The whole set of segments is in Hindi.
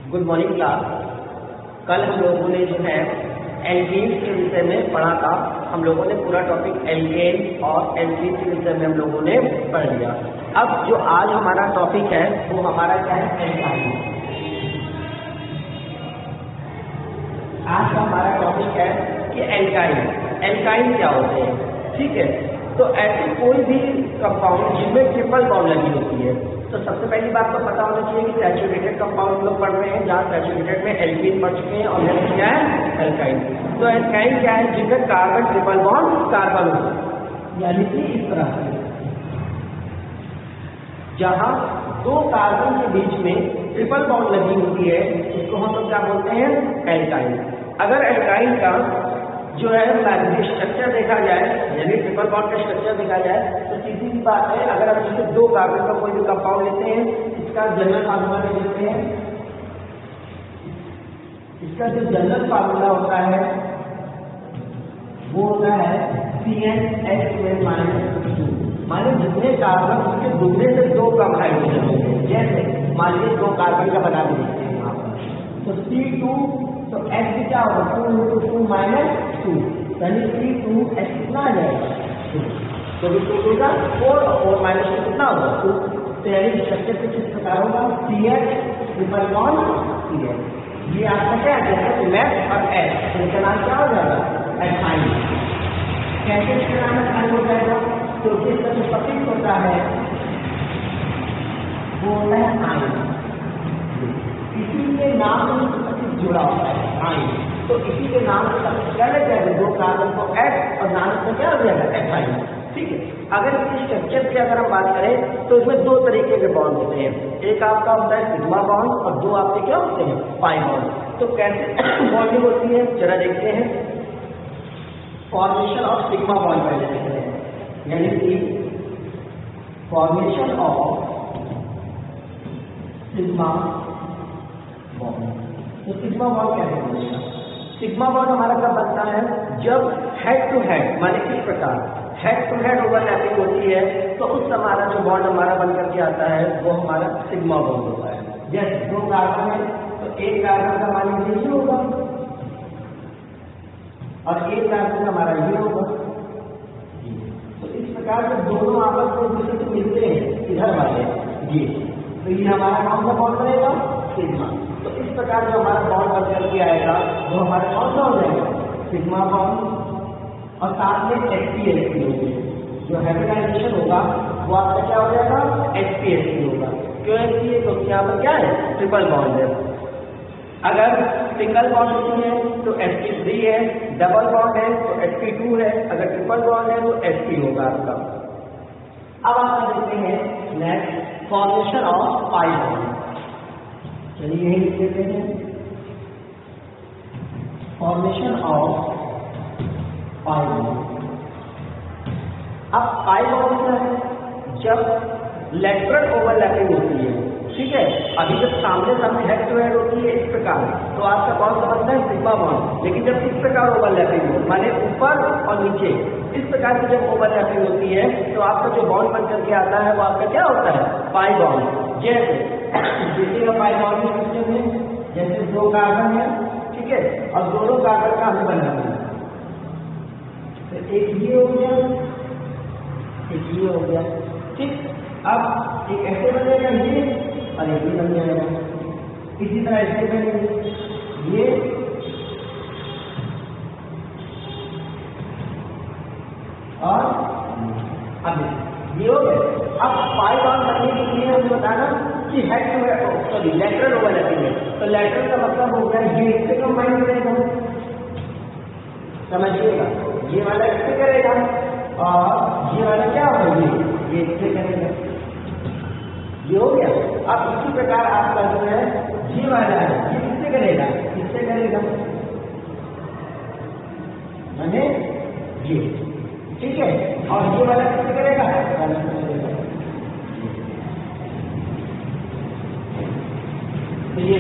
Good morning class. कल हम लोगों ने जो है एल्केन के विषय में पढ़ा था। हम लोगों ने पूरा टॉपिक एल्केन और एल्कीन के विषय में हम लोगों ने पढ़ लिया। अब जो आज हमारा टॉपिक है वो हमारा क्या है, एल्काइन। आज का हमारा टॉपिक है कि एल्काइन क्या होते हैं। ठीक है, तो ऐसे कोई भी कंपाउंड जिनमें ट्रिपल बॉन्ड लगी होती है, तो सबसे पहली बात तो पता होना चाहिए कि सैचुरेटेड कंपाउंड लोग पढ़ रहे हैं, जहाँ सैचुरेटेड में एल्कीन पढ़ चुके हैं, और नेक्स्ट क्या है, एल्काइन। तो एल्काइन क्या है, जिनका कार्बन ट्रिपल बॉन्ड कार्बन हो, यानी कि इस तरह से जहाँ दो कार्बन के बीच में ट्रिपल बॉन्ड लगी होती है, उसको हम लोग क्या बोलते हैं, एल्काइन। अगर एल्काइन का जो है स्ट्रक्चर देखा जाए, यानी ट्रिपल बॉन्ड का स्ट्रक्चर देखा जाए, तो सीधी सी बात है, अगर हम इससे दो कार्बन का कोई भी कंपाउंड लेते हैं, इसका जनरल फार्मूला ले लेते हैं। इसका जो जनरल फार्मूला होता है वो होता है CnH2n -2। माने जितने कार्बन उसके दुगने से दो कम हाइड्रोजन होंगे। जैसे मान लीजिए दो कार्बन का बना देते हैं यहाँ पर, तो C2, तो H क्या होगा, 2 × 2 -2, यानी C2H कितना आ जाएगा, 2। तो 2 का 4 और -2 कितना होगा, 2। तो यानी स्ट्रक्चर से किस प्रकार होगा, CH ट्रिपल बॉन्ड CH। ये आपका क्या है, लेफ्ट और H, तो इनका नाम क्या हो जाएगा, एल्काइन। कैसे इसका नाम एल्काइन हो जाएगा, क्योंकि इसका जो सफिक्स होता है वो होता है आयन। इसी के नाम से सफिक्स जुड़ा होता है आयन, तो इसी के नाम से सफिक्स क्या लग जाएगा, दो कार्बन को H और नाम से क्या हो जाएगा, एल्काइन। ठीक है, अगर इसके स्ट्रक्चर की अगर हम बात करें तो इसमें दो तरीके के बॉन्ड होते हैं। एक आपका होता है सिग्मा बॉन्ड और दो आपके क्या होते हैं, पाई बॉन्ड। तो कैसे बॉन्डिंग होती है जरा देखते हैं। फॉर्मेशन ऑफ सिग्मा बॉन्ड पहले देखते हैं, यानी कि फॉर्मेशन ऑफ सिग्मा बॉन्ड। तो सिग्मा बॉन्ड क्या है, सिग्मा बॉन्ड हमारा कब बनता है, जब हेड टू हेड, माने इस प्रकार हेड टू हेड ओवरलैपिंग होती है, तो उस हमारा जो बॉन्ड हमारा बन करके आता है वो हमारा सिग्मा बॉन्ड होता है। जैसे दो कार्बन है, तो एक कार्बन का मान लीजिए ये होगा और एक कार्बन का हमारा ये होगा। तो इस प्रकार से दोनों आपस में दूसरे से मिलते हैं, इधर वाले ये, तो ये हमारा कौन सा बॉन्ड बनेगा, सिग्मा। तो इस प्रकार जो हमारा बॉन्ड बन करके आएगा वो हमारा कौन सा हो जाएगा, सिग्मा बॉन्ड। और साथ में HPSP होगी, जो हाइब्रिडाइजेशन होगा वो आपका क्या हो जाएगा, HPSP होगा। क्यों HPSP, क्योंकि यहाँ पर क्या है, ट्रिपल बॉन्ड है। अगर सिंगल बॉन्ड होती है तो sp3 है, डबल बॉन्ड है तो sp2 है, अगर ट्रिपल बॉन्ड है तो sp होगा आपका। अब आप देखते हैं next, formation of pi bond. चलिए यही लिख लेते हैं, फॉर्मेशन ऑफ पाई बॉन्ड। अब पाई बॉन्ड क्या है, जब लेटरल ओवरलैपिंग होती है, ठीक है। अभी जब सामने सामने हेड टू हेड होती है इस प्रकार, तो आपका बॉन्ड समझता है सिग्मा बॉन्ड। लेकिन जब इस प्रकार ओवरलैपिंग हो, माने ऊपर और नीचे इस प्रकार की जब ओवरलैपिंग होती है, तो आपका जो बॉन्ड बन करके आता है वो आपका क्या होता है, पाई बॉन्ड। जैसे किसी का पाई बॉन्ड सिस्टम में, जैसे दो कार्बन है, ठीक है, और दोनों कार्बन का हमें बनाना है, तो एक ये हो गया, एक ये हो गया, ठीक। अब एक ऐसे बनेगा ये और एक भी बन जाएगा, इसी तरह ऐसे बनेंगे ये और अब ये हो गया। अब पाई बॉन्ड करने के लिए हमें बताना कि head to head, sorry lateral overlapping है, तो लेटरल का मतलब हो गया ये इससे कंबाइन करेगा, समझिएगा, ये वाला इससे करेगा और ये वाला क्या होगा, ये इससे करेगा, ये हो गया। अब इसी प्रकार आपका जो है ये वाला है, ये किससे करेगा, इससे करेगा, माने ये, ठीक है, और ये वाला किससे करेगा, तो ये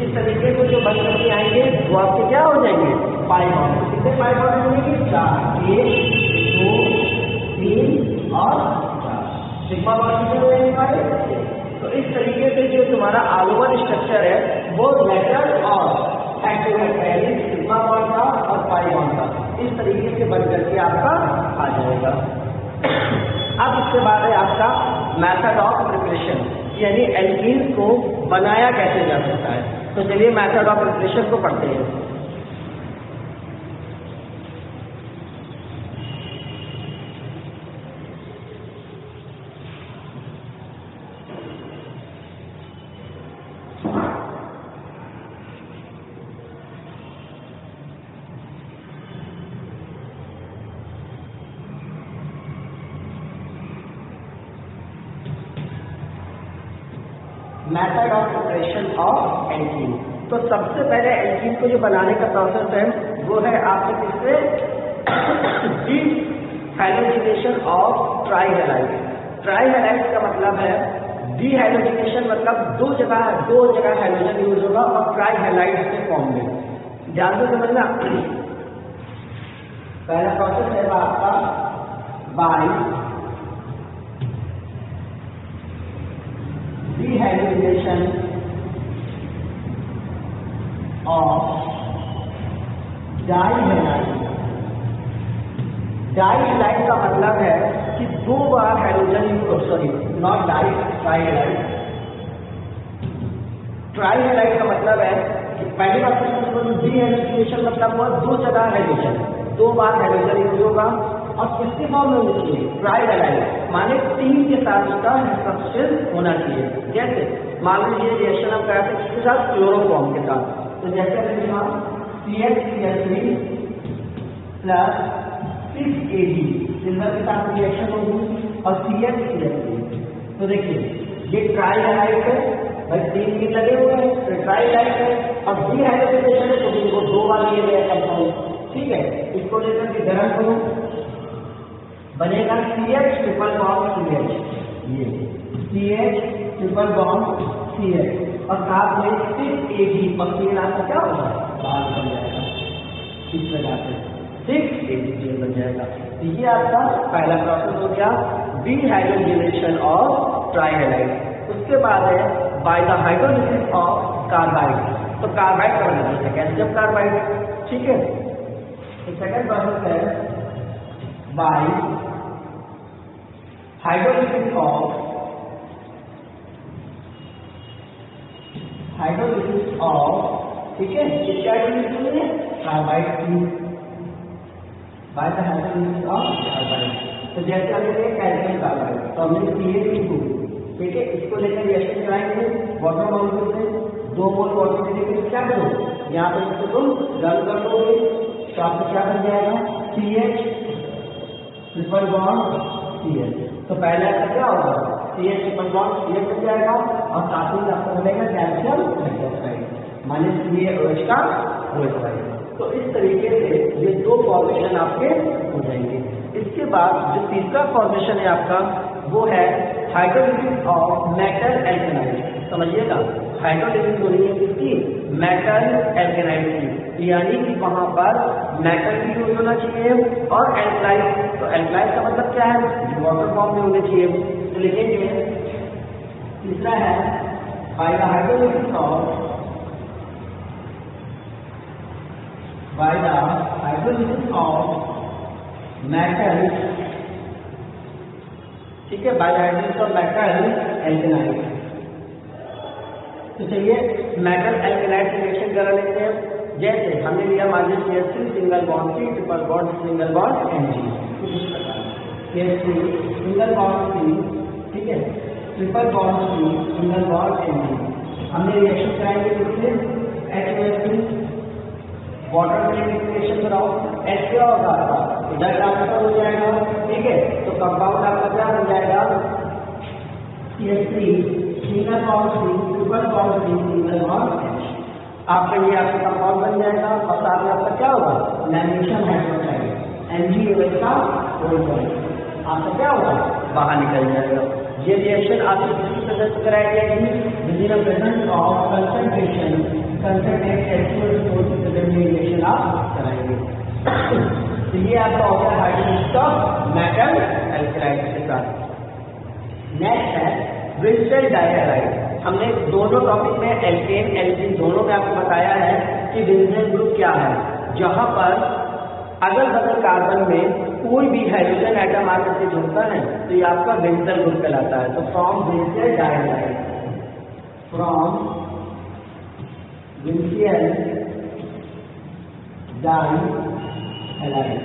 इस तरीके से जो बन करके आएंगे वो आपके क्या हो जाएंगे, पाई बॉन्ड। कितने पाई बॉन्ड होंगे, 4, 1, 2, 3 और 4। सिग्मा बॉन्ड कितने होंगे हमारे, तो इस तरीके से जो तुम्हारा आलोवन स्ट्रक्चर है वो पाई बॉन्ड का, इस तरीके से बन करके आपका आ जाएगा। अब इसके बाद है आपका मेथड ऑफ प्रिपरेशन, यानी एल्कीन्स को बनाया कैसे जा सकता है। तो चलिए मेथड ऑफ प्रिपरेशन को पढ़ते हैं। Method of preparation of alkene. तो सबसे पहले एल्कीन को जो बनाने का प्रोसेस है वो है आपके किससे, D hydrogenation of trihalide. Trihalide का मतलब है, डी हाइड्रोजिनेशन मतलब दो जगह हाइड्रोजन यूज होगा और ट्राइहैलाइड के फॉर्म में। ध्यान से समझना, पहला प्रोसेस है आपका बाय dehydrogenation of डाइहैलाइड। डाइहैलाइड का मतलब है कि दो बार hydrogen, sorry not trihalide. Trihalide का मतलब है कि पहली बात डीहाइड्रोजिनेशन मतलब हुआ दो जगह हाइड्रोजन, दो बार हाइड्रोजन यूज होगा और किसके फॉर्म में होना चाहिए, ट्राइहैलाइड, माने 3 के साथ उसका सब्सटेंस होना चाहिए। जैसे मान लीजिए रिएक्शन हम करते हैं किसके साथ, क्लोरोफॉर्म के साथ। तो जैसे CH3 प्लस 6Ag सिल्वर के साथ रिएक्शन होगी और CH3। तो देखिए ये ट्राइहैलाइड है भाई, 3 दिन लगे हुए हैं, तो ट्राइहैलाइड है और डीहाइड्रोजिनेशन है तो इनको 2 बार लिए गए कंपाउंड। ठीक है, इसको लेकर के गर्म करो, बनेगा CH ट्रिपल बॉन्ड CH, ये CH ट्रिपल बॉन्ड CH और साथ में 6Ag पक्के आपका क्या होगा, बाहर बन जाएगा, इस प्रकार से 6Ag बन जाएगा। तो ये आपका पहला प्रोसेस हो गया डीहाइड्रोजिनेशन ऑफ ट्राइहैलाइड। उसके बाद है by the hydrolysis of carbide. तो कार्बाइड का मतलब है कैल्शियम कार्बाइड। ठीक है, तो सेकंड प्रोसेस है बाय हाइड्रोलिसिस ऑफ ठीक है, किसका हाइड्रोलिसिस है, कार्बाइड की, bye the hydrolysis of carbide. तो जैसे हमने कैल्शियम कार्बाइड, तो हमने CH2, ठीक है, इसको लेकर रिएक्शन कराएंगे वाटर मॉलिक्यूल से, 2 मोल वाटर लेकर क्या करो, यहाँ पर इसको तुम गर्म कर दोगे तो आपको क्या बन जाएगा, CH ट्रिपल बॉन्ड CH। तो पहले आपका क्या होगा, CH ट्रिपल बॉन्ड CH बन जाएगा और साथ ही आपको बनेगा कैल्शियम हाइड्रोक्साइड माने CaOH का OH। तो इस तरीके से ये 2 फॉर्मेशन आपके हो जाएंगे। इसके बाद जो तीसरा फॉर्मेशन है आपका वो है हाइड्रोलिसिस ऑफ मेटल एल्केनाइड। समझिएगा, हाइड्रोलिसिस हो रही है किसकी, मेटल एल्केनाइड की, यानी कि वहां पर मेटल भी यूज होना चाहिए और एल्कलाइड। तो एल्कलाइड का मतलब क्या है, वाटर फॉर्म में होने चाहिए। तो लिखेंगे तीसरा है by the hydrolysis of metal, ठीक है, by the hydrolysis of metal alkanide. तो चलिए मेटल एल्केनाइड की रिएक्शन करा लेते हैं। जैसे हमने लिया मान लीजिए CH3 single bond C triple bond single bond Mg, कुछ इस प्रकार CH3 सिंगल बॉन्ड C, ठीक है, triple bond C single bond Mg। हमने रिएक्शन कराएंगे किससे, HOH2 वाटर में रिएक्शन कराओ, H क्या होगा आपका इधर ट्रांसफर हो जाएगा। ठीक है, तो कंपाउंड आपका क्या बन जाएगा, CH3 single bond C triple bond C single bond H। आपका ये आपका कंपाउंड बन जाएगा और साथ में आपका क्या होगा, मैग्नीशियम हाइड्रोक्साइड MgOH का OH आपका क्या होगा, बाहर निकल जाएगा। ये रिएक्शन आपको किसी तरह से कराई जाएगी, with in presence of concentration concentrate H2SO4 की प्रेजेंट में रिएक्शन आप कराएंगे। तो ये आपका हो गया हाइड्रोलिसिस ऑफ मेटल एल्केनाइड के साथ। नेक्स्ट है ब्रिंस्टल डाइहैलाइड। हमने दोनों टॉपिक में एल्केन एल्कीन दोनों में आपको बताया है कि ब्रिंस्टल ग्रुप क्या है, जहां पर अगल बगल कार्बन में कोई भी हाइड्रोजन एटम आकर के जुड़ता है तो ये आपका बेंजल ग्रुप कहलाता है। तो फ्रॉम बेंजियल डाइहाइड, फ्रॉम बेंजियल डाइहाइड,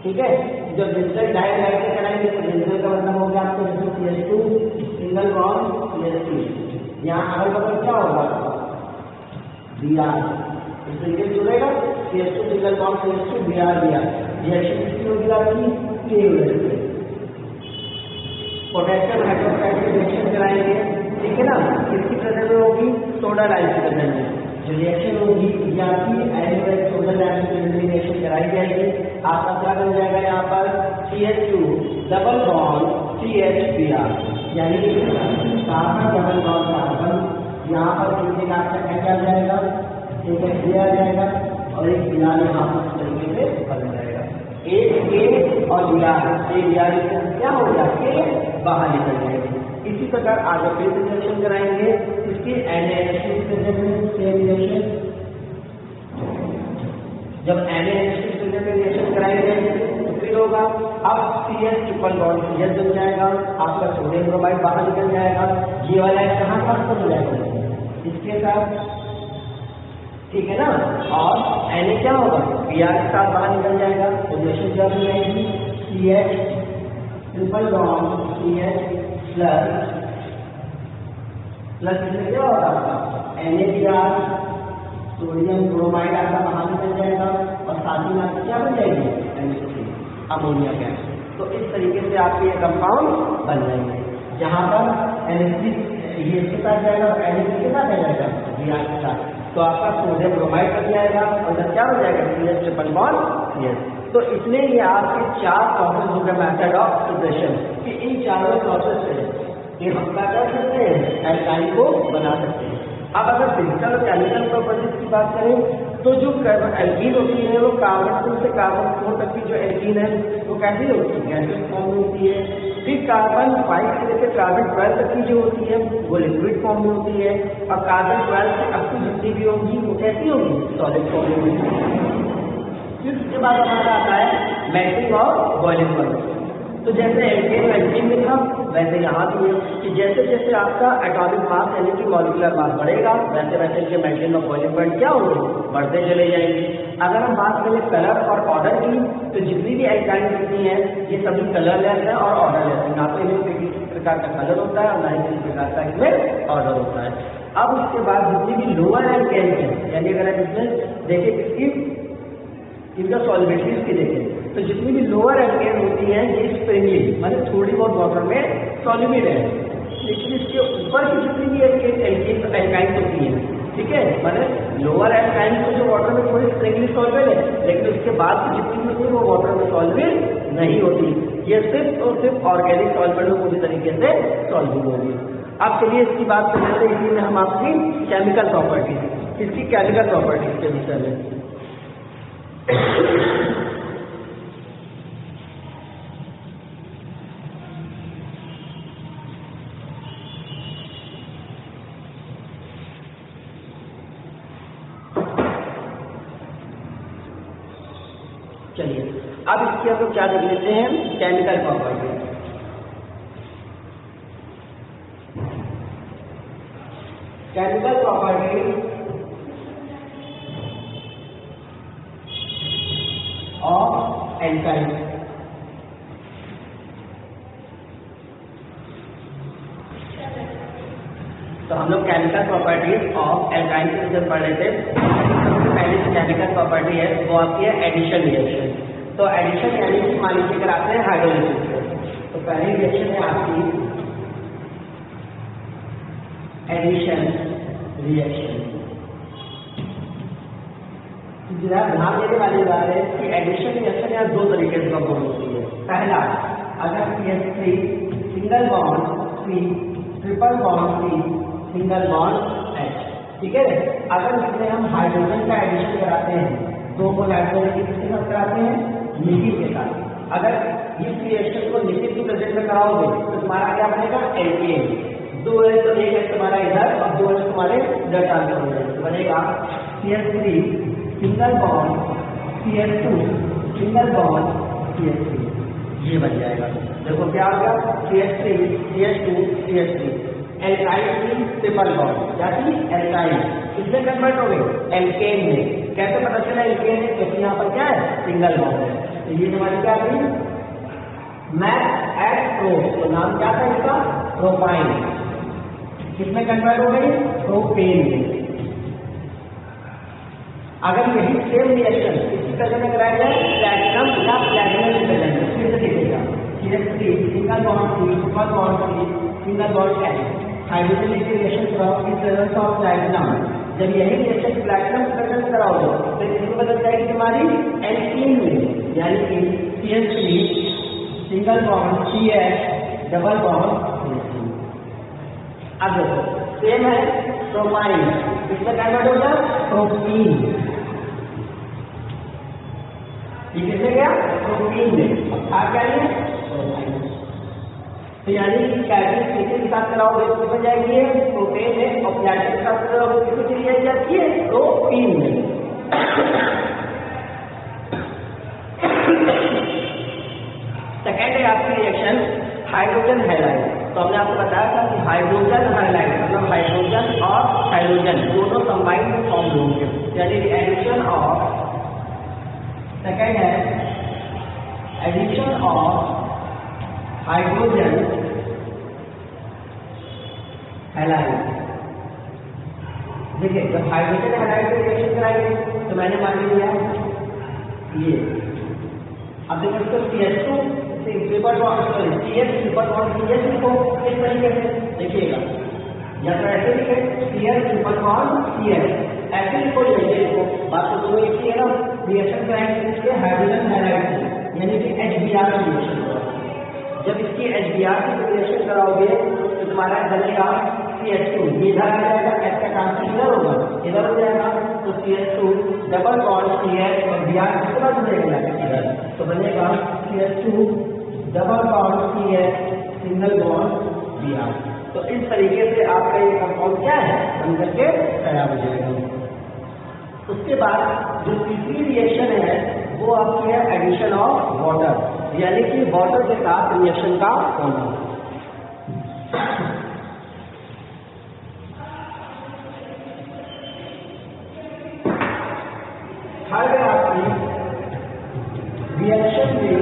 ठीक है। जब बेंजल डाइहाइड से कराएंगे तो बेंजल का मतलब हो गया आपको CH2 सिंगल बॉन्ड CH3, यहाँ अगल बगल क्या होगा Br, इस तरीके से जुड़ेगा CH2 single bond CH2 Br reaction किसकी होगी आपकी KOH। पोटेशियम हाइड्रोक्साइड की रिएक्शन कराएंगे, ठीक है ना, किसकी प्रेजेंस में होगी सोडा लाइम की प्रेजेंस में। जो रिएक्शन होगी ये आपकी एल्डिहाइड सोडा लाइम की प्रेजेंस में रिएक्शन कराई जाएगी। आपका क्या बन जाएगा यहाँ पर CH2 double bond CH Br, यानी कि कार्बन डबल बॉन्ड कार्बन, यहाँ पर एक आपका क्या आ जाएगा, एक H आ जाएगा और एक Br यहाँ पर इस तरीके से बन जाएगा। एक K और Br, एक Br क्या हो गया K बाहर निकल जाएगी। इसी प्रकार आगे फिर रिएक्शन कराएंगे इसकी NaNH2 जब NaNH2 रिएक्शन कराएंगे तो फिर होगा अब CH ट्रिपल बॉन्ड CH बन जाएगा, आपका सोडियम ब्रोमाइड बाहर निकल जाएगा। ये वाला कहाँ ट्रांसफर हो जाएगा इसके साथ, ठीक है ना, और Na क्या होगा Br के साथ बाहर निकल जाएगा। तो रिएक्शन क्या हो जाएगी CH triple bond CH plus इसमें क्या होगा आपका NaBr सोडियम ब्रोमाइड आपका बाहर निकल जाएगा और साथ ही में क्या बन जाएगी NH3 अमोनिया गैस। तो इस तरीके से आपके ये कंपाउंड बन जाएंगे, जहाँ पर NH3 ये इसके साथ जाएगा और NH3 के साथ जाएगा Br के साथ, तो आपका सोडियम ब्रोमाइड बन जाएगा और क्या हो जाएगा CH ट्रिपल बॉन्ड CH। तो इसलिए ये आपके 4 प्रोसेस हो गए मेथड ऑफ प्रिपरेशन कि इन चारों प्रोसेस से ये हम क्या कर सकते हैं एल्काइन को बना सकते हैं। अब अगर फिजिकल और केमिकल प्रॉपर्टीज की बात करें तो जो एल्कीन होती है वो कार्बन 2 से कार्बन 4 तक की जो एल्कीन है वो कैसी होती है गैसियस फॉर्म में होती है। फिर कार्बन 5 से लेकर कार्बन 12 तक की जो होती है वो लिक्विड फॉर्म में होती है और कार्बन 12 से अब तक जितनी भी होगी वो कैसी होगी सॉलिड फॉर्म में होगी। फिर उसके बाद हमारा आता है मेल्टिंग और बॉइलिंग पॉइंट। तो जैसे एल्कीन में था वैसे यहाँ भी है कि जैसे जैसे आपका एटॉमिक मास यानी कि मॉलिक्यूलर मास बढ़ेगा वैसे वैसे इनके मेल्टिंग और बॉइलिंग पॉइंट क्या होंगे बढ़ते चले जाएंगे। अगर हम बात करें कलर और ऑर्डर की तो जितनी भी एल्काइन होती हैं ये सभी कलरलेस है और ऑर्डरलेस है, ना तो इनमें किसी प्रकार का कलर होता है और ना ही किसी प्रकार का इसमें ऑर्डर होता है। अब उसके बाद जितनी भी लोअर एल्काइन है यानी अगर हम इसमें देखें इनका सॉल्युबिलिटीज की देखें तो जितनी भी लोअर एल्केन होती हैं ये स्प्रिंगली मतलब थोड़ी बहुत वाटर में सॉल्युबल है, लेकिन इसके ऊपर की जितनी भी एल्काइन होती हैं, ठीक है, मतलब लोअर एल्काइन तो जो वाटर में थोड़ी स्प्रिंगली सॉल्युबल है लेकिन उसके बाद की जितनी भी होती है वो वाटर में सॉल्युबल नहीं होती। ये सिर्फ और सिर्फ ऑर्गेनिक सॉल्वेंट में पूरी तरीके से सॉल्युबल होगी। अब चलिए इसकी बात कर लेते हैं, इसी में हम आपकी केमिकल प्रॉपर्टीज इसकी केमिकल प्रॉपर्टीज के विषय में चलिए अब इसके हम लोग क्या देख लेते हैं chemical property. Chemical property of alkyne. तो हम लोग केमिकल प्रॉपर्टीज ऑफ एल्काइन के विषय पढ़ रहे थे। सबसे पहले जो केमिकल प्रॉपर्टी है वो आपकी है एडिशन रिएक्शन। तो एडिशन यानी कि मान लीजिए अगर आपने हाइड्रोलिसिस तो पहली रिएक्शन है आपकी एडिशन रिएक्शन। ध्यान देने वाली बात है कि एडिशन रिएक्शन यहाँ दो तरीके से परफॉर्म होती है। पहला अगर CH3 single bond C triple bond C single bond H, ठीक है। अगर इसमें हम हाइड्रोजन का एडिशन कराते हैं दो को हाइड्रोजन किसके साथ कराते हैं निकिल के साथ। अगर इस रिएक्शन को निकिल की प्रेजेंट में कराओगे तो तुम्हारा क्या बनेगा एल्केन। दो है तो एक है तुम्हारा इधर और दो है तुम्हारे इधर ट्रांसफर हो जाएगा, तो बनेगा CH3 single bond CH2 single bond CH3, ये बन जाएगा। देखो क्या होगा, CH3 CH2 CH3 alkyl triple bond, क्या थी एल्काइल, किसमें कन्वर्ट हो गई एल्केन में। कैसे पता चला एल्केन है, क्योंकि यहाँ पर क्या है सिंगल बॉन्ड है। तो ये हमारी क्या थी मैथ एट प्रो, तो नाम क्या था इसका प्रोपाइन, किसमें कन्वर्ट हो गई प्रोपेन में। अगर यही सेम रिएक्शन इसी तरह में कराया जाए प्लैटिनम या प्लैटिनम रिपेलेंट, फिर से देखिएगा CH3 single bond C triple bond C single bond H, hydrogen की रिएक्शन कराओ इस प्रेजेंस ऑफ प्लैटिनम। जब यही रिएक्शन प्लैटिनम प्रेजेंस कराओगे तो इसमें बदल जाएगी तुम्हारी एल्कीन में, यानी कि CH3 single bond CH double bond CH3। अब देखो सेम है प्रोपाइन, इसमें कन्वर्ट हो जाए प्रोपीन, ये किसमें गया प्रोपीन में, अब था क्या ये प्रोपाइन। तो यानी कि कैल्शियम के साथ कराओगे तो किसमें जाएगी प्रोपेन में, और प्लैटिनम के साथ कराओगे किसमें चली जाती है प्रोपीन में। सेकेंड है आपकी रिएक्शन हाइड्रोजन हैलाइड। तो हमने आपको बताया था कि हाइड्रोजन हैलाइड मतलब हाइड्रोजन और हाइड्रोजन दोनों कंबाइंड फॉर्म होंगे, यानी एडिशन ऑफ, सेकेंड है एडिशन ऑफ हाइड्रोजन हैलाइड। देखिए जब हाइड्रोजन हैलाइड से रिएक्शन कराएंगे तो मैंने मान लिया ये, अब देखो इसको CH2 triple bond CH triple bond CH लिखो इस तरीके से, देखिएगा या तो ऐसे लिखे CH ट्रिपल बॉन्ड CH ऐसे लिखो, ये लिखो, बात तो दोनों एक ही है ना। रिएक्शन कराएंगे इसके हाइड्रोजन हैलाइड से, यानी कि HBr का रिएक्शन कराओगे। जब इसकी HBr से रिएक्शन कराओगे तो तुम्हारा बनेगा CH2, ये इधर आ जाएगा, H का ट्रांसफर इधर होगा, इधर हो जाएगा, तो CH2 डबल बॉन्ड CH और Br किसके बाद बनेगा इधर, तो बनेगा CH2 double bond CH single bond Br। तो इस तरीके से आपका ये कंपाउंड क्या है बन करके तैयार हो जाएगा। उसके बाद जो तीसरी रिएक्शन है वो आपकी है एडिशन ऑफ वाटर, यानी कि वाटर के साथ रिएक्शन का होना। थर्ड है आपकी रिएक्शन में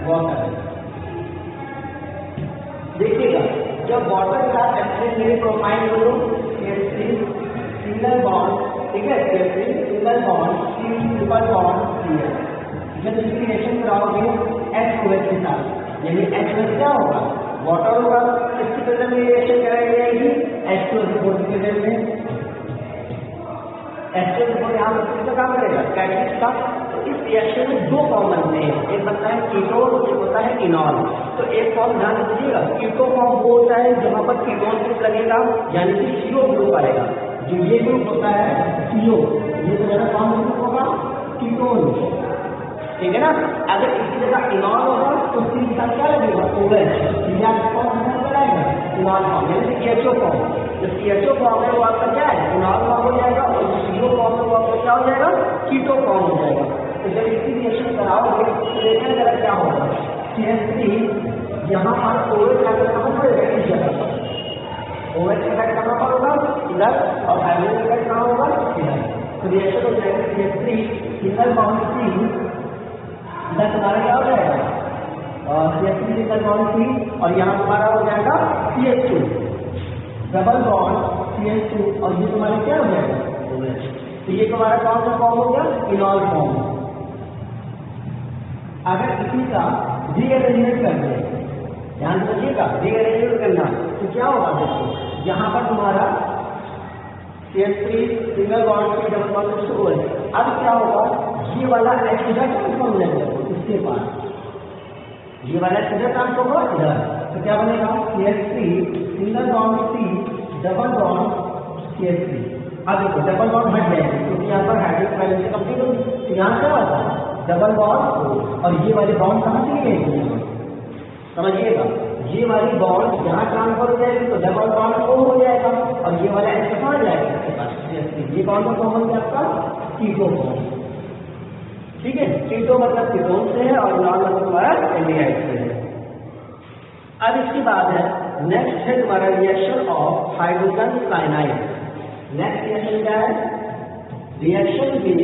वाटर। देखिएगा जब वाटर के साथ एक्सचेंज मेरे प्रोफाइल करो CH3 सिंगल बॉन्ड, ठीक है CH3 single bond C triple bond CH, जब इसकी रिएक्शन कराओगे HOH के साथ, यानी HOH क्या होगा वाटर होगा, इसकी प्रेजेंस में रिएक्शन कराई जाएगी H2 के प्रेजेंस में, H2 यहाँ पर किसका काम करेगा कैटलिस्ट का। तो इस रिएक्शन में दो फॉर्म बनते हैं, एक बनता है कीटोन, एक होता है इनॉल। तो एक फॉर्म ध्यान रखिएगा, कीटो फॉर्म वो होता है जहाँ पर कीटोन ग्रुप लगेगा, यानी कि CO ग्रुप आएगा। जो ये ग्रुप होता है CO, ये तो मेरा कौन ग्रुप होगा कीटोन, ठीक है ना। अगर इसी जगह इनॉल होगा तो उसके साथ क्या लगेगा OH, या कौन बनाएगा इनॉल फॉर्म, यानी कि CHO फॉर्म। जो CHO फॉर्म है वो आपका क्या है इनॉल फॉर्म हो जाएगा, और जो CO फॉर्म है वो आपका क्या हो जाएगा कीटो फॉर्म हो जाएगा। तो जब इसकी रिएक्शन कराओगे तो देखने जरा क्या होगा, CH3 यहाँ पर OH आकर कहाँ पड़ेगा इस जगह पर, OH इफेक्ट कहाँ पर होगा इधर, और हाइड्रोजन इफेक्ट कहाँ होगा इधर। तो रिएक्शन हो जाएगा CH3 सिंगल बॉन्ड C, इधर तुम्हारा क्या हो जाएगा CH3 सिंगल बॉन्ड C, और यहाँ तुम्हारा हो जाएगा CH2 डबल बॉन्ड CH2, और ये तुम्हारा क्या हो जाएगा OH। तो ये तुम्हारा कौन सा फॉर्म हो गया इनॉल फॉर्म। अगर इसी का रीअरेंजमेंट कर दे, ध्यान रखिएगा रीअरेंजमेंट करना, तो क्या होगा देखो यहाँ पर तुम्हारा CH3 single bond C double bond OH, अब क्या होगा ये वाला H इधर ट्रांसफॉर्म हो जाएगा, इसके पास ये वाला इधर ट्रांसफॉर्म होगा इधर, तो क्या बनेगा CH3 single bond C double bond CH3। अब देखो डबल बॉन्ड हट जाएगी क्योंकि यहाँ पर हाइड्रोजन बैलेंस से कंप्लीट होगी, तो यहाँ क्या होता है डबल बॉन्ड, और ये वाली बॉन्ड कहाँ चली गई समझिएगा, ये वाली बॉन्ड यहाँ ट्रांसफर हो जाएगी तो डबल बॉन्ड O हो जाएगा, और ये वाला H कहाँ आ जाएगा इसके पास, ये बॉन्ड का फॉर्म है आपका कीटो फॉर्म। ठीक है, कीटो मतलब कीटोन से है और नॉन मतलब हमारा एल्डिहाइड से है। अब इसके बाद है नेक्स्ट है हमारा reaction of hydrogen cyanide. Next reaction क्या है? Reaction with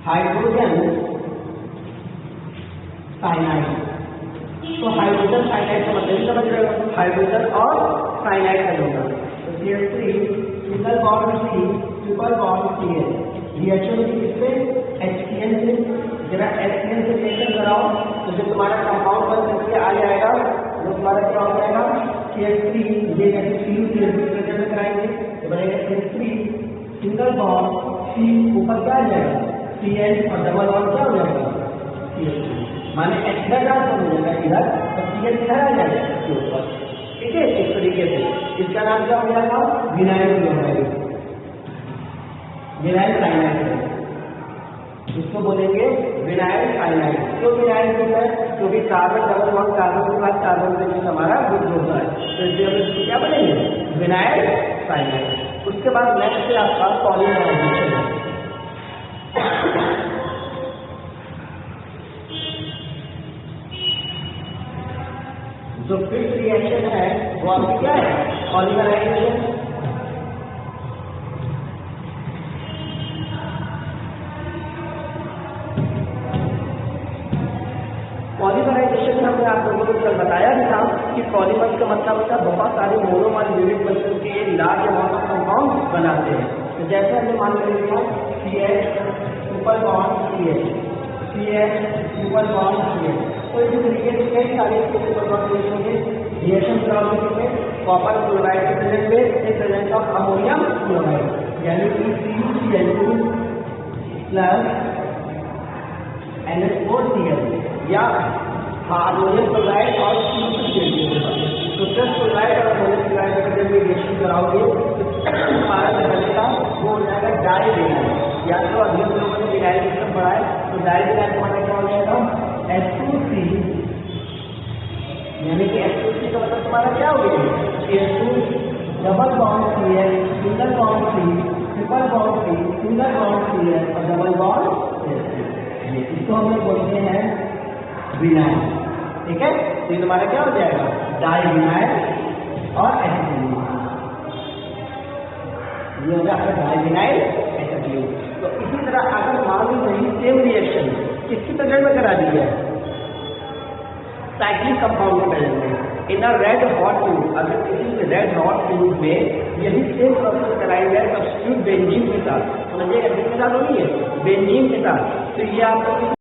hydrogen cyanide. तो हाइड्रोजन साइनाइड का मतलब समझ रहे हो, हाइड्रोजन और साइनाइड का होगा। तो CH3 single bond C triple bond Cl reaction की इसमें HCl से जरा HCl से रिएक्शन कराओ तो जो तुम्हारा कंपाउंड बन करके आ जाएगा वो तुम्हारा क्या हो जाएगा? CH3 ये Cu से रिप्रेजेंट कराएंगे तो बनेगा CH3 सिंगल बॉन्ड C ऊपर क्या आ जाएगा? Cl और डबल बॉन्ड क्या हो जाएगा? CH3 माने एक्स्ट्रा ट्रांसफर हो जाएगा इधर और Cl इधर आ जाएगा इसके ऊपर। ठीक है, इस तरीके से इसका नाम क्या हो जाएगा? Vinyl chloride, vinyl cyanide. इसको बोलेंगे विनाइल साइनाइड। क्यों विनाइल होता है? क्योंकि कार्बन डबल बॉन्ड कार्बन के बाद कार्बन से जो हमारा ग्रुप होता है तो इसलिए हम इसको क्या बोलेंगे? Vinyl cyanide. उसके बाद नेक्स्ट है आपका पॉलीमराइजेशन है। जो फिफ्थ रिएक्शन है वो आपकी क्या है? पॉलीमराइजेशन। पॉलीमराइजेशन में हमने आप लोगों को कल बताया भी था कि पॉलीमर का मतलब होता है बहुत सारे मोनोमर यूनिट बनकर के लार्ज अमाउंट ऑफ कंपाउंड बनाते हैं। तो जैसे हमने मान लिया CH triple bond CH, CH triple bond CH। तो इस तरीके से कई सारे रिएक्शन कराओगे कॉपर क्लोराइड के प्रेजेंट में in presence of ammonium chloride यानी कि CuCl2 प्लस NH4Cl या अमोनियम क्लोराइड और CuCl2। तो प्लस क्लोराइड और अमोनियम क्लोराइड का जब रिएक्शन कराओगे तो हमारा जो बनेगा वो हो जाएगा डाई विनाइल। या तो अभी हम लोगों ने विनाइल सिस्टम पढ़ा है तो डाई विनाइल हमारा क्या हो जाएगा? H2C यानी कि H2C का मतलब तुम्हारा क्या हो गया? CH2 double bond Cl single bond C triple bond C single bond Cl और डबल बॉन्ड H2। इसको हम लोग बोलते हैं विनाइल। ठीक है, तो ये तुम्हारा क्या हो जाएगा? डाई विनाइल और H2। ये हो जाएगा डाई विनाइल H2। तो इसी तरह अगर मान ली सेम रिएक्शन किसकी प्रेजेंट में करा दी है? साइक्लिक कंपाउंड के प्रेजेंट में इन अ रेड हॉट ट्यूब। अगर किसी रेड हॉट ट्यूब में यही सेम प्रोसेस कराई जाए सब्स्टिट्यूट बेंजीन के साथ, समझिएगा किसके साथ होनी है? बेंजीन के साथ। तो ये आपको